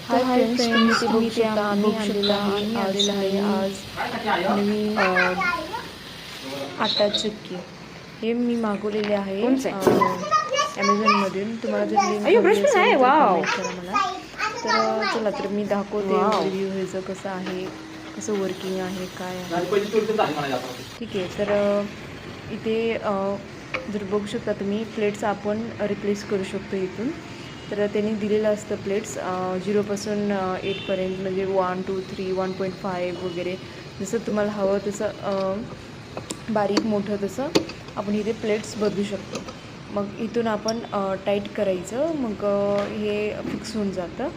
Hi friends, तुम्ही ते बघू शकता आम्ही आणलेलं आहे आज नवीन आटा चक्की. हे मी मागवलेले आहे ॲमेझॉनमधून. तुम्हाला जर लिंक हवी असेल तर कमेंट करा मला. तर चला, तर मी दाखवते रिव्ह्यू ह्याचं कसं आहे, कसं वर्किंग आहे, काय आहे. ठीक आहे, तर इथे जर बघू शकता तुम्ही, प्लेट्स आपण रिप्लेस करू शकतो इथून. तर त्यांनी दिलेलं असतं प्लेट्स 0पासून 8पर्यंत, म्हणजे 1 2 3 1.5 वगैरे, जसं तुम्हाला हवं तसं बारीक मोठं तसं आपण इथे प्लेट्स बदलू शकतो. मग इथून आपण टाईट करायचं, मग हे फिक्स होऊन जातं.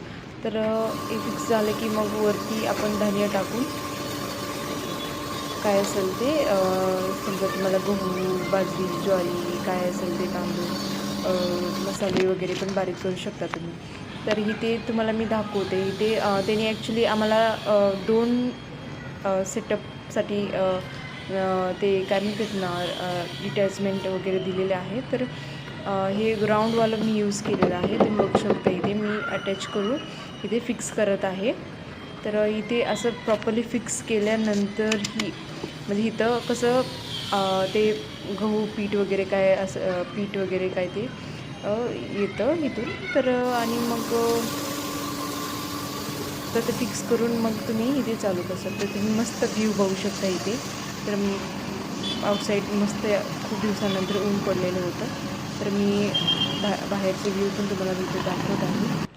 तर हे फिक्स झालं की मग वरती आपण धान्य टाकून काय असेल ते, समजा तुम्हाला गहू, बाजरी, ज्वारी काय असेल ते, तांदूळ, मसाले वगैरे पण बारीक करू शकता तुम्ही. तर इथे तुम्हाला मी दाखवते. इथे त्यांनी ॲक्च्युली आम्हाला 2 सेटअपसाठी ते काय म्हणतात ना, डिटॅचमेंट वगैरे दिलेले आहे. तर हे ग्राउंडवालं मी यूज केलेलं आहे. तुम्ही बघू शकता इथे मी अटॅच करून इथे फिक्स करत आहे. तर इथे असं प्रॉपरली फिक्स केल्यानंतर म्हणजे इथं कसं ते गहू पीठ वगैरे काय असं पीठ वगैरे काय ते येतं इथून. तर आणि मग तर ते फिक्स करून मग तुम्ही इथे चालू करता. तर तुम्ही मस्त व्ह्यू बघू शकता इथे. तर आउटसाईड मस्त खूप दिवसानंतर ऊन पडलेलं होतं. तर मी बाहेरचे व्ह्यू पण तुम्हाला इथे दाखवत आहे.